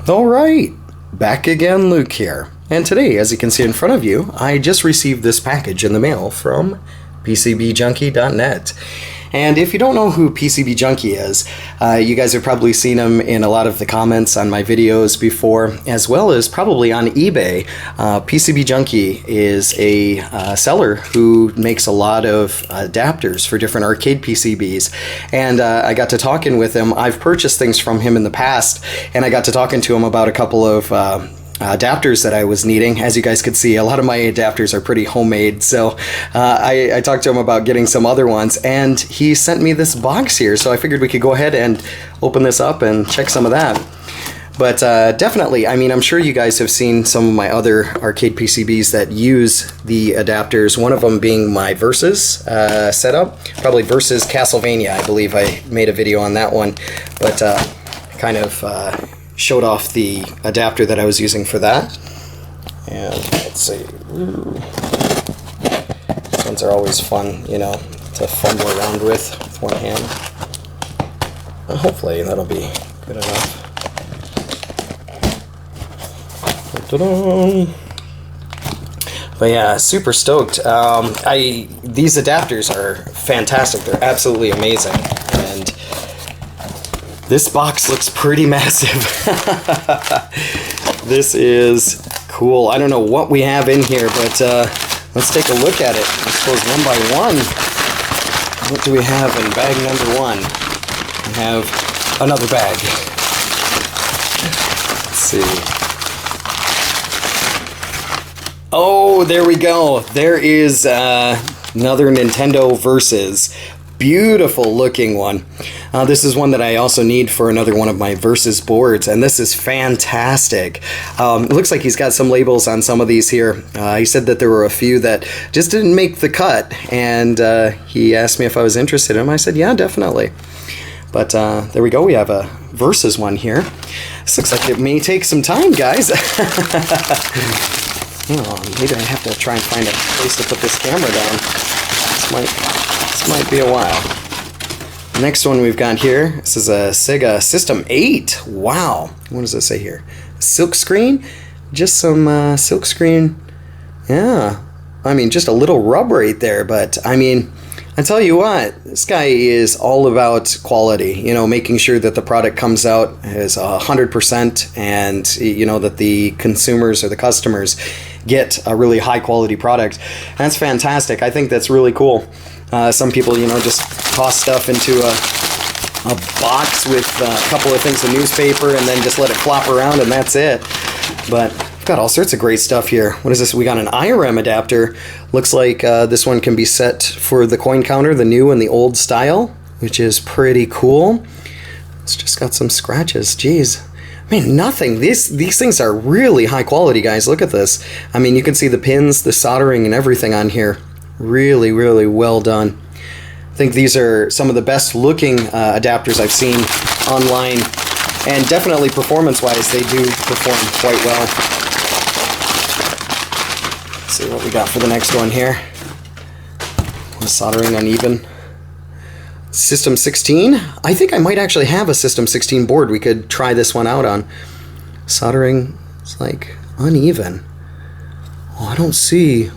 Alright, back again, Luke here. And today, as you can see in front of you, I just received this package in the mail from PCBJunkie.net. And if you don't know who PCB Junkie is, you guys have probably seen him in a lot of the comments on my videos before, as well as probably on eBay. PCB Junkie is a seller who makes a lot of adapters for different arcade PCBs. And I got to talking with him. I've purchased things from him in the past, and I got to talking to him about a couple of adapters that I was needing. As you guys could see, a lot of my adapters are pretty homemade, so I talked to him about getting some other ones, and he sent me this box here, so I figured we could go ahead and open this up and check some of that. But definitely, I mean, I'm sure you guys have seen some of my other arcade PCBs that use the adapters, one of them being my Versus setup, probably Versus Castlevania. I believe I made a video on that one, but kind of showed off the adapter that I was using for that. And let's see. These ones are always fun, you know, to fumble around with one hand. Hopefully that'll be good enough. But yeah, super stoked. These adapters are fantastic. They're absolutely amazing. And this box looks pretty massive. This is cool. I don't know what we have in here, but let's take a look at it. I suppose one by one. What do we have in bag number one? We have another bag. Let's see. Oh, there we go. There is another Nintendo Versus. Beautiful looking one. This is one that I also need for another one of my Versus boards, and this is fantastic. It looks like he's got some labels on some of these here. He said that there were a few that just didn't make the cut, and he asked me if I was interested in them. I said, yeah, definitely. But there we go. We have a Versus one here. This looks like it may take some time, guys. Oh, maybe I have to try and find a place to put this camera down. This might be a while. The next one we've got here, this is a Sega System 8. Wow. What does it say here? Silk screen? Just some silk screen. Yeah. I mean, just a little rub right there, but I mean, I tell you what, this guy is all about quality, you know, making sure that the product comes out as 100% and, you know, that the consumers or the customers get a really high quality product. That's fantastic. I think that's really cool. Some people, you know, just toss stuff into a box with a couple of things of newspaper and then just let it flop around and that's it. But we've got all sorts of great stuff here. What is this? We got an IRM adapter. Looks like this one can be set for the coin counter, the new and the old style, which is pretty cool. It's just got some scratches. Jeez. I mean, nothing. These things are really high quality, guys. Look at this. I mean, you can see the pins, the soldering, and everything on here. Really, really well done. I think these are some of the best looking adapters I've seen online. And definitely performance-wise, they do perform quite well. Let's see what we got for the next one here. Soldering uneven. System 16. I think I might actually have a System 16 board we could try this one out on. Soldering is like uneven. Oh, I don't see.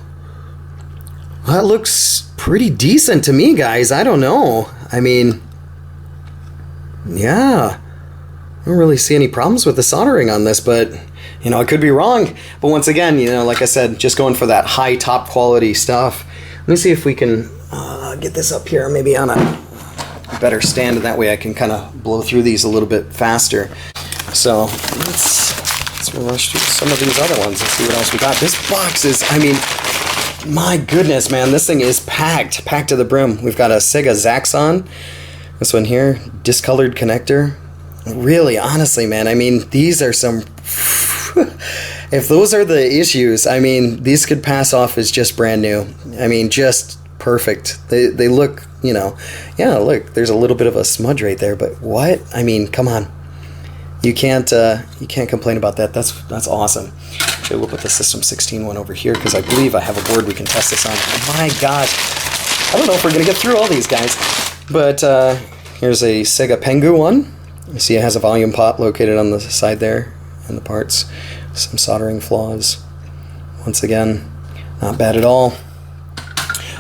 That looks pretty decent to me, guys. I don't know. I mean, yeah. I don't really see any problems with the soldering on this, but, you know, I could be wrong. But once again, you know, like I said, just going for that high top quality stuff. Let me see if we can get this up here, maybe on a better stand, and that way I can kind of blow through these a little bit faster. So let's rush through some of these other ones and see what else we got. This box is, I mean, my goodness, man, this thing is packed to the brim. We've got a Sega Zaxxon. This one here, discolored connector. Really, honestly, man, I mean, these are some... If those are the issues, I mean, these could pass off as just brand new. I mean, just perfect. They look, you know... Yeah, look, there's a little bit of a smudge right there, but what? I mean, come on. You can't complain about that. That's awesome. Actually, we'll put the System 16 one over here because I believe I have a board we can test this on. Oh my gosh. I don't know if we're going to get through all these, guys. But here's a Sega Pengu one. You see it has a volume pot located on the side there. in the parts. Some soldering flaws. Once again, not bad at all.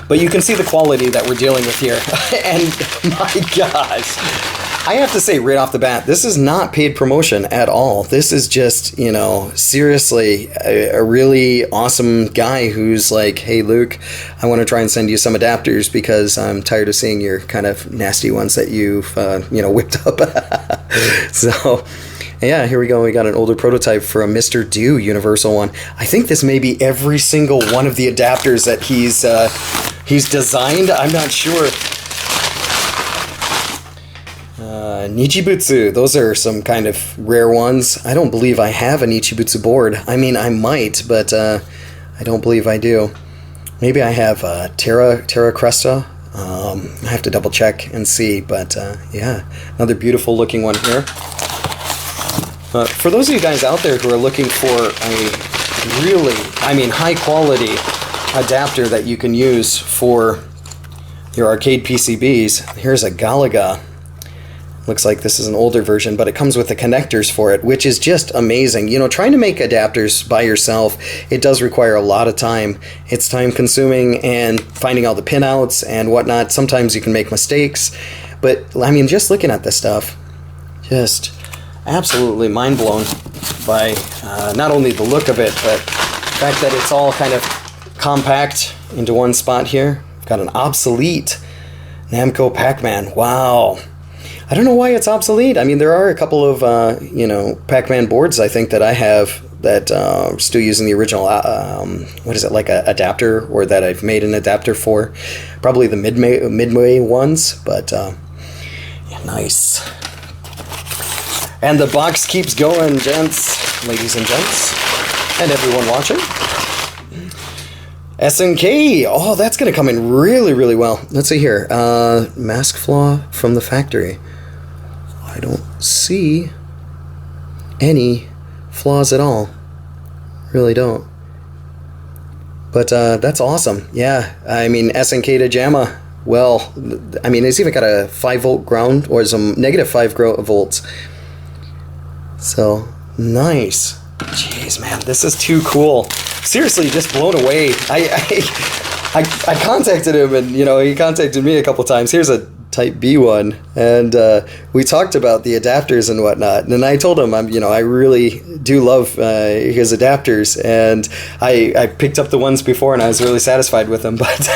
But you can see the quality that we're dealing with here. And my gosh, I have to say right off the bat, this is not paid promotion at all. This is just, you know, seriously a really awesome guy who's like, hey, Luke, I want to try and send you some adapters because I'm tired of seeing your kind of nasty ones that you've, you know, whipped up. So, yeah, here we go. We got an older prototype for a Mr. Do universal one. I think this may be every single one of the adapters that he's designed. I'm not sure. Nichibutsu, those are some kind of rare ones. I don't believe I have a Nichibutsu board. I mean, I might, but I don't believe I do. Maybe I have Terra Cresta. I have to double check and see, but yeah, another beautiful looking one here. For those of you guys out there who are looking for a really, I mean, high quality adapter that you can use for your arcade PCBs, here's a Galaga. Looks like this is an older version, but it comes with the connectors for it, which is just amazing. You know, trying to make adapters by yourself, it does require a lot of time. It's time consuming, and finding all the pinouts and whatnot. Sometimes you can make mistakes, but I mean, just looking at this stuff, just absolutely mind blown by not only the look of it, but the fact that it's all kind of compact into one spot here. We've got an obsolete Namco Pac-Man. Wow. I don't know why it's obsolete. I mean, there are a couple of, you know, Pac-Man boards I think that I have that are still using the original, what is it, like a adapter, or that I've made an adapter for. Probably the Midway ones, but yeah, nice. And the box keeps going, gents, ladies and gents, and everyone watching. SNK, oh, that's going to come in really, really well. Let's see here. Mask flaw from the factory. I don't see any flaws at all. Really don't. But that's awesome. Yeah, I mean, SNK to JAMA. Well, I mean, it's even got a 5-volt ground, or some negative 5 volts. So, nice. Jeez, man, this is too cool. Seriously, just blown away. I contacted him, and, you know, he contacted me a couple times. Here's a Type B one, and we talked about the adapters and whatnot, and I told him, you know, I really do love his adapters, and I picked up the ones before and I was really satisfied with them, but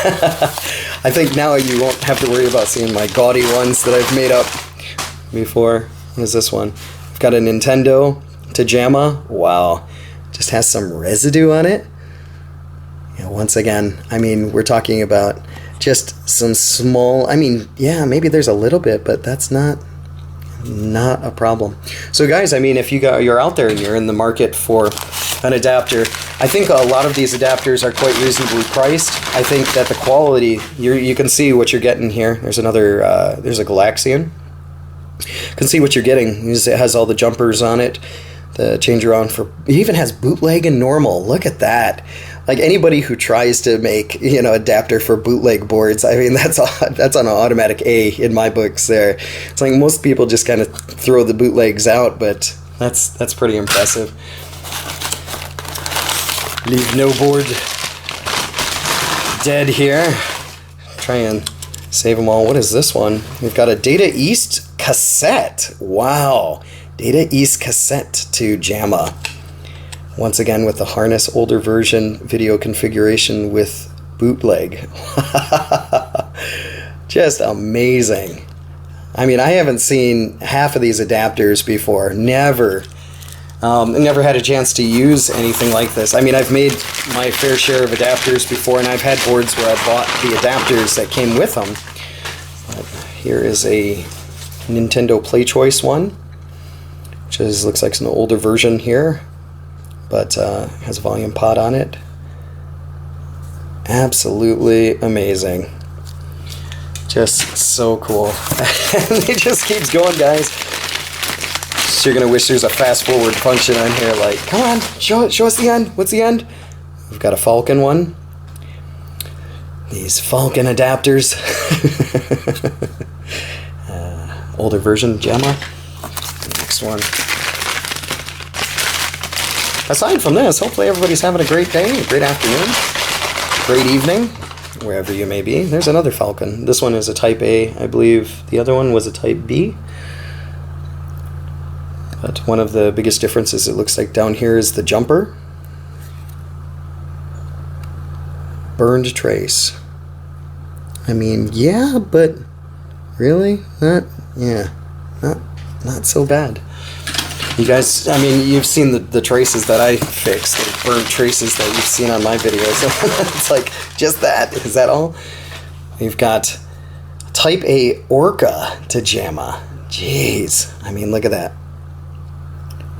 I think now you won't have to worry about seeing my gaudy ones that I've made up before. What is this one? I've got a Nintendo to JAMA. Wow, just has some residue on it. You know, once again, I mean, we're talking about just some small, I mean, yeah, maybe there's a little bit, but that's not a problem. So guys, I mean, if you're out there and you're in the market for an adapter, I think a lot of these adapters are quite reasonably priced. I think that the quality, you can see what you're getting here. There's another, there's a Galaxian. You can see what you're getting. It has all the jumpers on it. The changer on for, it even has bootleg and normal. Look at that. Like, anybody who tries to make, you know, adapter for bootleg boards, I mean, that's on an automatic A in my books there. It's like most people just kind of throw the bootlegs out, but that's pretty impressive. Leave no board dead here. Try and save them all. What is this one? We've got a Data East cassette. Wow. Data East cassette to JAMA. Once again with the harness, older version, video configuration with bootleg. Just amazing. I mean, I haven't seen half of these adapters before. Never had a chance to use anything like this. I mean, I've made my fair share of adapters before, and I've had boards where I bought the adapters that came with them. But here is a Nintendo Play Choice one, which looks like an older version here, but has a volume pod on it. Absolutely amazing. Just so cool. And it just keeps going, guys. So you're gonna wish there's a fast forward function on here, like, come on, show us the end. What's the end? We've got a Falcon one. These Falcon adapters. Older version, JAMA. Next one. aside from this, hopefully everybody's having a great day, a great afternoon, great evening, wherever you may be. There's another Falcon. This one is a Type A. I believe the other one was a Type B. But one of the biggest differences, it looks like down here, is the jumper. Burned trace. I mean, yeah, but really? Not so bad. You guys, I mean, you've seen the traces that I fixed, the burnt traces that you've seen on my videos. It's like, just that? Is that all? We've got Type A Orca to JAMA. Jeez. I mean, look at that.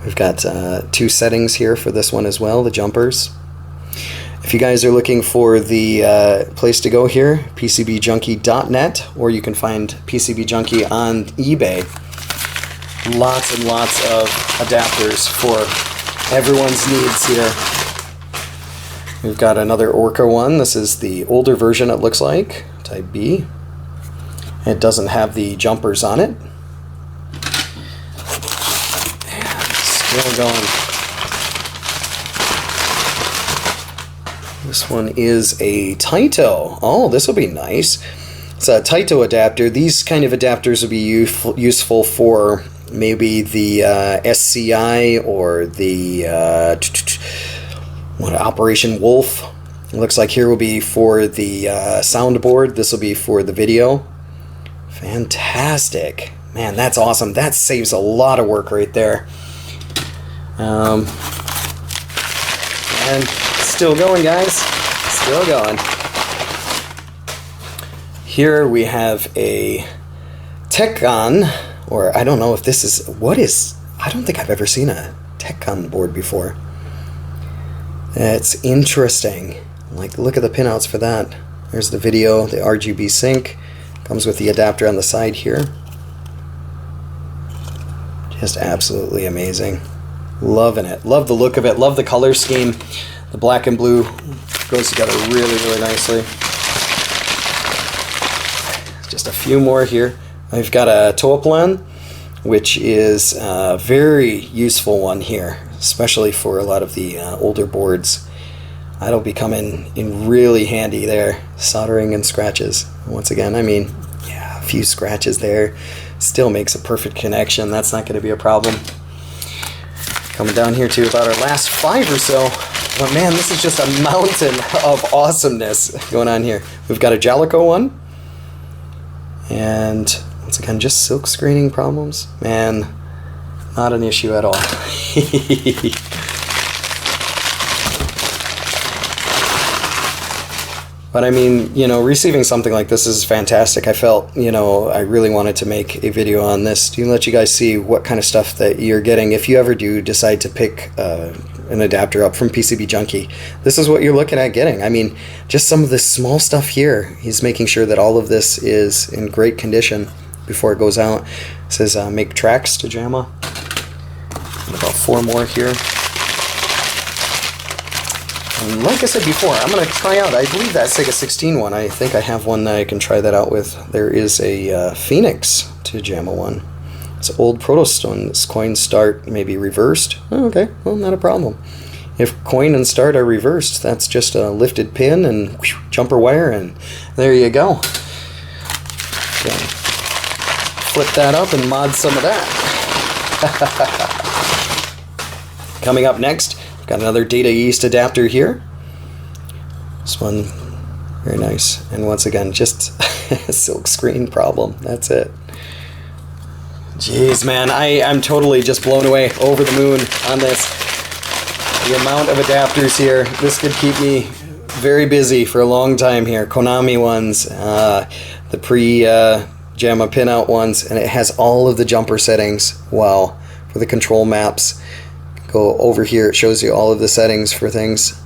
We've got 2 settings here for this one as well, the jumpers. If you guys are looking for the place to go here, PCBJunkie.net, or you can find PCB Junkie on eBay. Lots and lots of adapters for everyone's needs here. We've got another Orca one. This is the older version, it looks like, Type B. It doesn't have the jumpers on it. Still going. This one is a Taito. Oh, this will be nice. It's a Taito adapter. These kind of adapters will be useful for maybe the SCI or the Operation Wolf. It looks like here will be for the soundboard. This will be for the video. Fantastic. Man, that's awesome. That saves a lot of work right there. And still going, guys. Still going. Here we have a Tecon, or I don't know if this is, I don't think I've ever seen a Tecon board before. It's interesting. Like, look at the pinouts for that. There's the video, the RGB sync. Comes with the adapter on the side here. Just absolutely amazing. Loving it. Love the look of it. Love the color scheme. The black and blue goes together really, really nicely. Just a few more here. I've got a Toaplan, which is a very useful one here, especially for a lot of the older boards. That'll be coming in really handy there. Soldering and scratches. Once again, I mean, yeah, a few scratches there. Still makes a perfect connection. That's not going to be a problem. Coming down here to about our last 5 or so. But man, this is just a mountain of awesomeness going on here. We've got a Jalico one. And once again, just silk screening problems. Man, not an issue at all. But I mean, you know, receiving something like this is fantastic. I felt, you know, I really wanted to make a video on this to let you guys see what kind of stuff that you're getting if you ever do decide to pick an adapter up from PCB Junkie. This is what you're looking at getting. I mean, just some of this small stuff here. He's making sure that all of this is in great condition before it goes out. It says make tracks to JAMA. About 4 more here. And like I said before, I'm going to try out, I believe that Sega 16 one. I think I have one that I can try that out with. There is a Phoenix to JAMA one. It's an old Protostone. This coin start may be reversed. Oh, okay, well, not a problem. If coin and start are reversed, that's just a lifted pin and whew, jumper wire, and there you go. Okay. Flip that up and mod some of that. Coming up next, we've got another Data East adapter here. This one, very nice. And once again, just a silk screen problem. That's it. Jeez, man, I'm totally just blown away, over the moon on this. The amount of adapters here, this could keep me very busy for a long time here. Konami ones, the pre-JAMA pinout ones, and it has all of the jumper settings. Wow, for the control maps. Go over here, it shows you all of the settings for things.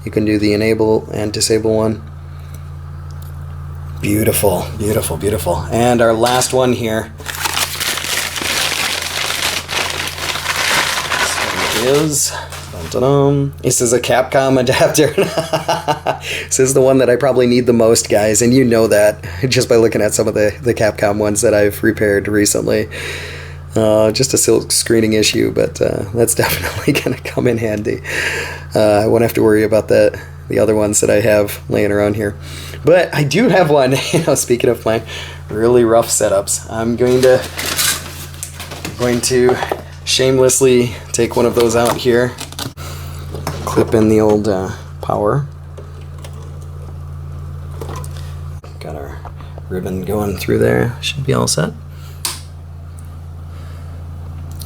You can do the enable and disable one. Beautiful, beautiful, beautiful. And our last one here. Is this is a Capcom adapter. This is the one that I probably need the most, guys, and you know that just by looking at some of the Capcom ones that I've repaired recently. Just a silk screening issue, but that's definitely going to come in handy. I won't have to worry about that, the other ones that I have laying around here. But I do have one, speaking of my really rough setups, I'm going to shamelessly take one of those out here, clip in the old power. Got our ribbon going through there, should be all set.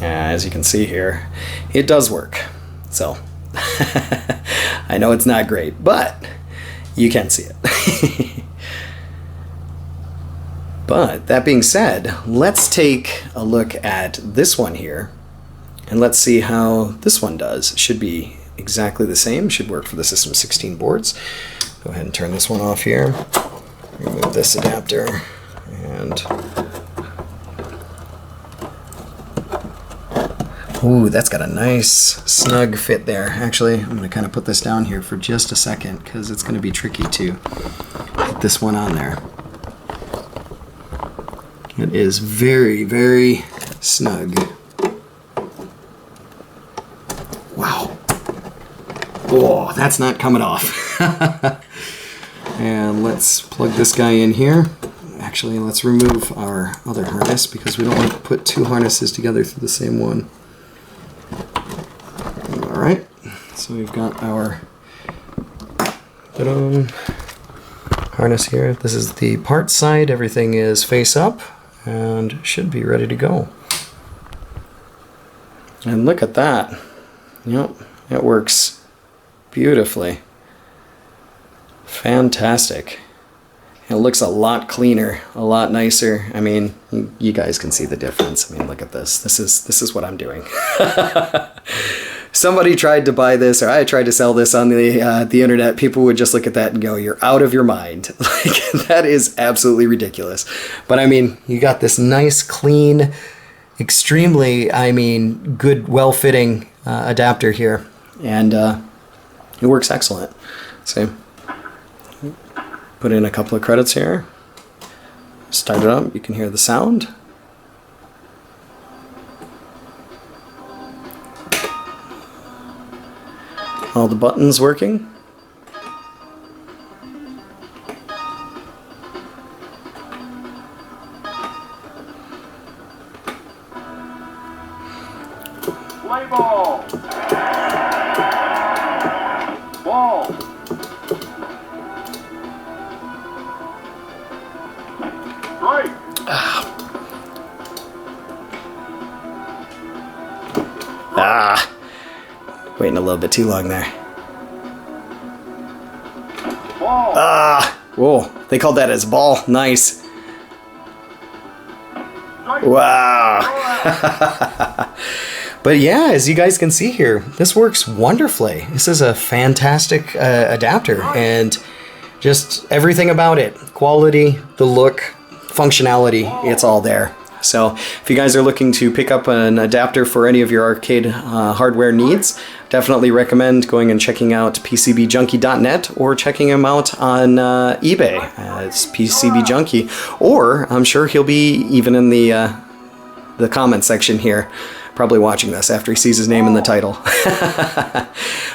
As you can see here, it does work. So, I know it's not great, but you can see it. But that being said, let's take a look at this one here, and let's see how this one does. It should be exactly the same, should work for the System 16 boards. Go ahead and turn this one off here. Remove this adapter, and ooh, that's got a nice snug fit there. Actually, I'm going to kind of put this down here for just a second because it's going to be tricky to put this one on there. It is very, very snug. Wow. Oh, that's not coming off. And let's plug this guy in here. Actually, let's remove our other harness because we don't want to put two harnesses together through the same one. Alright, so we've got our harness here. This is the parts side. Everything is face up and should be ready to go. And look at that. Yep, it works beautifully. Fantastic. It looks a lot cleaner, a lot nicer. I mean, you guys can see the difference. I mean, look at this. This is what I'm doing. Somebody tried to buy this, or I tried to sell this on the internet. People would just look at that and go, "You're out of your mind." Like, that is absolutely ridiculous. But I mean, you got this nice, clean, extremely, I mean, good, well-fitting adapter here, and it works excellent. So, put in a couple of credits here. Start it up. You can hear the sound. All the buttons working. Play ball. Ball. Right. Waiting a little bit too long there. Ball. Whoa, they called that as ball. Nice. Wow. But yeah, as you guys can see here, this works wonderfully. This is a fantastic adapter, and just everything about it. Quality, the look, functionality, it's all there. So if you guys are looking to pick up an adapter for any of your arcade hardware needs, definitely recommend going and checking out PCBJunkie.net or checking him out on eBay. It's PCB Junkie, or I'm sure he'll be even in the comment section here, probably watching this after he sees his name in the title.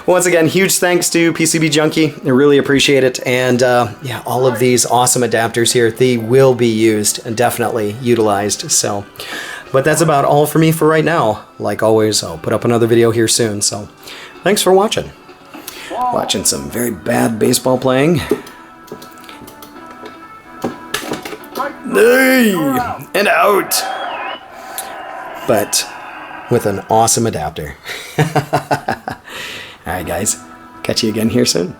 Once again, huge thanks to PCB Junkie. I really appreciate it. And yeah, all of these awesome adapters here, they will be used and definitely utilized. So, but that's about all for me for right now. Like always, I'll put up another video here soon. So thanks for watching. Watching some very bad baseball playing. Nay, and out. But with an awesome adapter. Alright guys, catch you again here soon.